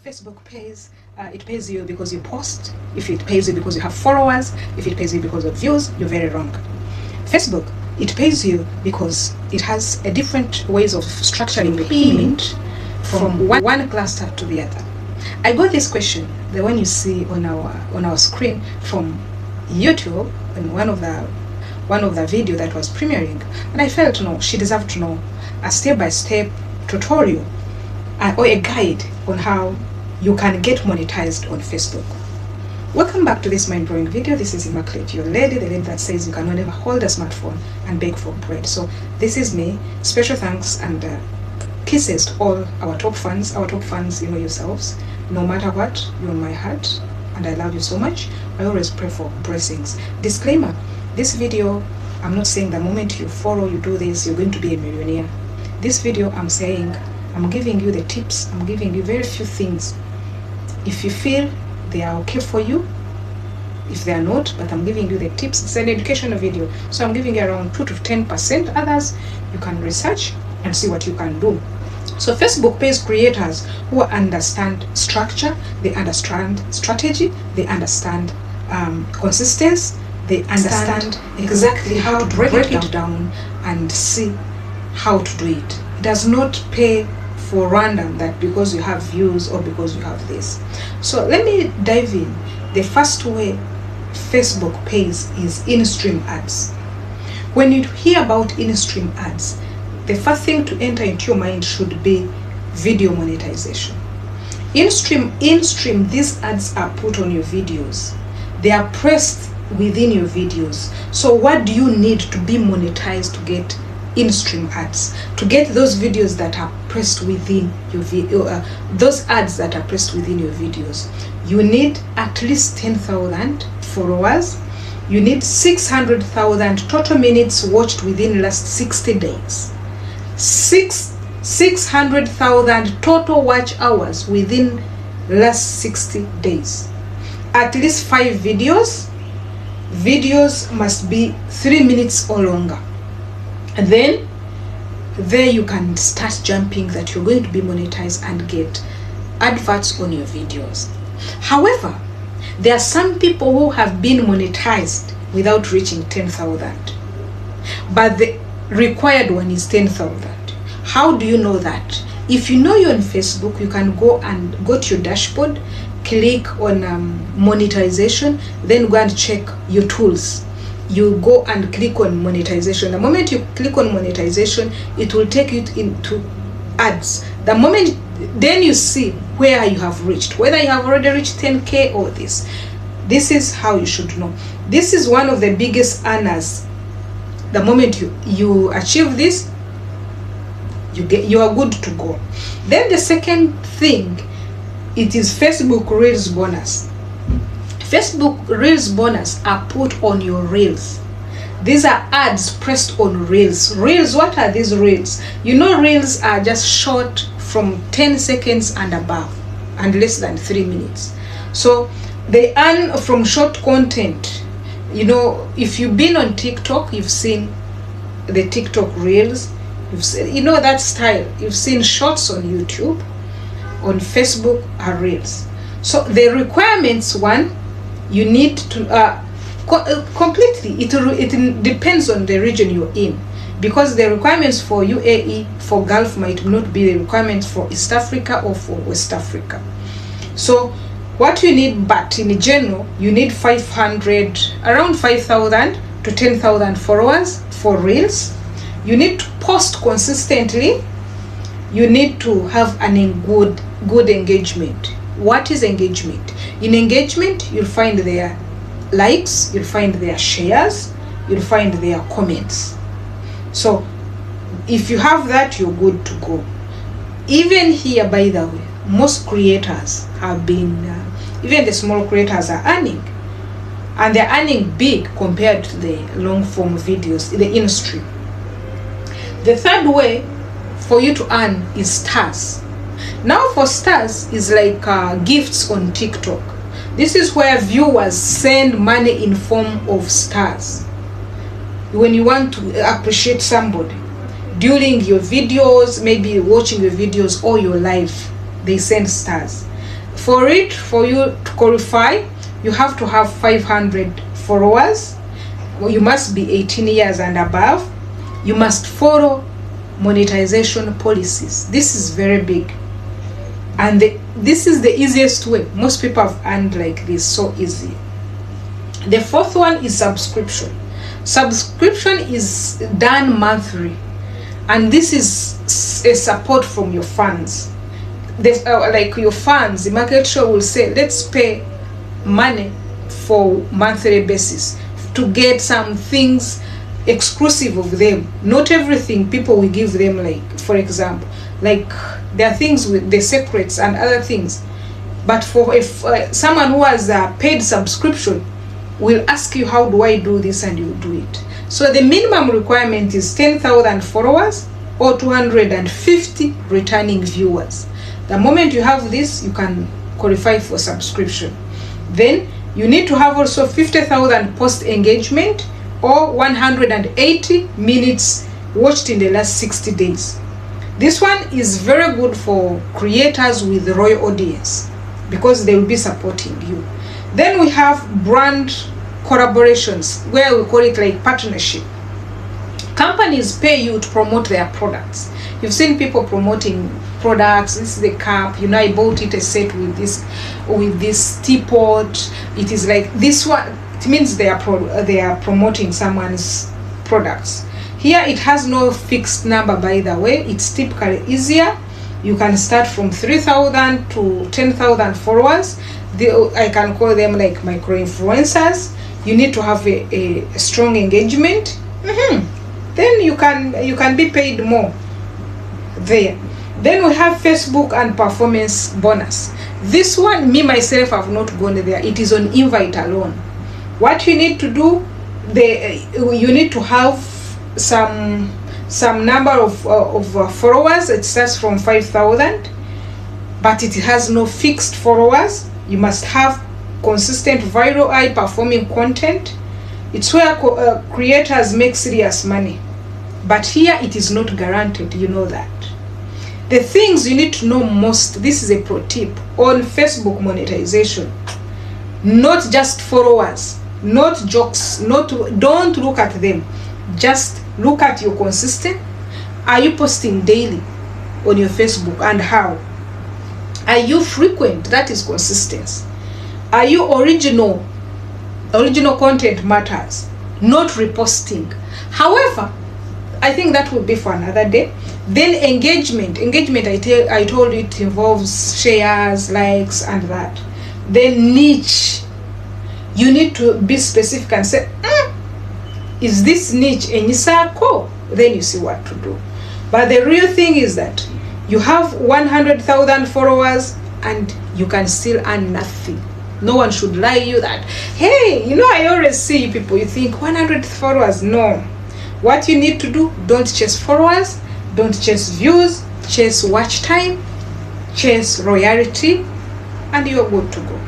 Facebook pays, it pays you because you post. If it pays you because you have followers, if it pays you because of views, you're very wrong. Facebook, it pays you because it has a different ways of structuring payment from one cluster to the other. I got this question, the one you see on our screen from YouTube, in one of the video that was premiering, and I felt no, she deserved to know a step-by-step tutorial or a guide on how you can get monetized on Facebook. Welcome back to this mind-blowing video. This is Immaculate, your lady, the lady that says you can never hold a smartphone and beg for bread. So this is me. Special thanks and kisses to all our top fans. Our top fans, you know yourselves. No matter what, you're in my heart and I love you so much. I always pray for blessings. Disclaimer, this video, I'm not saying the moment you follow, you do this, you're going to be a millionaire. This video, I'm saying, I'm giving you the tips. I'm giving you very few things. If you feel they are okay for you, if they are not, but I'm giving you the tips. It's an educational video, so I'm giving you around 2 to 10%. Others, you can research and see what you can do. So Facebook pays creators who understand structure, they understand strategy, they understand consistency, they understand exactly how to break it down and see how to do it. It does not pay for random, that because you have views or because you have this. So let me dive in. The first way Facebook pays is in-stream ads. When you hear about in-stream ads, the first thing to enter into your mind should be video monetization. In-stream, these ads are put on your videos. They are pressed within your videos. So what do you need to be monetized to get in-stream ads, to get those videos that are pressed within your video, those ads that are pressed within your videos? You need at least 10,000 followers. You need 600,000 total minutes watched within last 60 days. 600,000 total watch hours within last 60 days. At least 5 videos. Videos must be 3 minutes or longer. And then there you can start jumping that you're going to be monetized and get adverts on your videos. However, there are some people who have been monetized without reaching 10,000, but the required one is 10,000. How do you know that? If you know you're on Facebook, you can go to your dashboard, click on monetization, then go and check your tools. You go and click on monetization. The moment you click on monetization, it will take you into ads. The moment then you see where you have reached, whether you have already reached 10K or this. This is how you should know. This is one of the biggest earners. The moment you achieve this, you are good to go. Then the second thing, it is Facebook Reels bonus. Facebook Reels bonus are put on your Reels. These are ads pressed on Reels. Reels, what are these Reels? You know, Reels are just short from 10 seconds and above and less than 3 minutes. So they earn from short content. You know, if you've been on TikTok, you've seen the TikTok Reels. You've seen, you know, that style. You've seen shorts on YouTube. On Facebook are Reels. So the requirements, one, you need to completely, it depends on the region you're in, because the requirements for UAE, for Gulf might not be the requirements for East Africa or for West Africa. So what you need, but in general, you need around 5,000 to 10,000 followers for Reels. You need to post consistently. You need to have good engagement. What is engagement? In engagement, you'll find their likes, you'll find their shares, you'll find their comments. So if you have that, you're good to go. Even here, by the way, most creators have been, even the small creators are earning. And they're earning big compared to the long form videos, the in-stream. The third way for you to earn is stars. Now for stars is like gifts on TikTok. This is where viewers send money in form of stars. When you want to appreciate somebody during your videos, maybe watching your videos or your live, they send stars. For you to qualify, you have to have 500 followers. You must be 18 years and above. You must follow monetization policies. This is very big, and this is the easiest way. Most people have earned like this, so easy. The fourth one is subscription. Subscription is done monthly, and this is a support from your fans. Like your fans, the market shop will say, let's pay money for monthly basis to get some things exclusive of them. Not everything people will give them, like for example, like there are things with the secrets and other things, but for if someone who has a paid subscription will ask you, how do I do this, and you do it. So the minimum requirement is 10,000 followers or 250 returning viewers. The moment you have this, you can qualify for subscription. Then you need to have also 50,000 post engagement or 180 minutes watched in the last 60 days. This one is very good for creators with the royal audience because they will be supporting you. Then we have brand collaborations, where we call it like partnership. Companies pay you to promote their products. You've seen people promoting products. This is the cup, you know, I bought it a set with this teapot. It is like this one. It means they are promoting someone's products. Here it has no fixed number, by the way. It's typically easier. You can start from 3,000 to 10,000 followers. I can call them like micro influencers. You need to have a strong engagement. Then you can be paid more there. Then we have Facebook and performance bonus. This one, me myself have not gone there. It is on invite alone. What you need to do, you need to have some number of followers. It starts from 5,000, but it has no fixed followers. You must have consistent, viral, high performing content. It's where creators make serious money, but here it is not guaranteed. You know that. The things you need to know most, this is a pro tip on Facebook monetization. Not just followers, not jokes, don't look at them. Just look at your consistent. Are you posting daily on your Facebook, and how? Are you frequent? That is consistency. Are you original? Original content matters, not reposting. However, I think that will be for another day. Then engagement, I told you it involves shares, likes, and that. Then niche, you need to be specific and say, is this niche a circle? Then you see what to do. But the real thing is that you have 100,000 followers and you can still earn nothing. No one should lie you that, hey, you know, I always see people, you think 100 followers. No. What you need to do, don't chase followers, don't chase views, chase watch time, chase royalty, and you're good to go.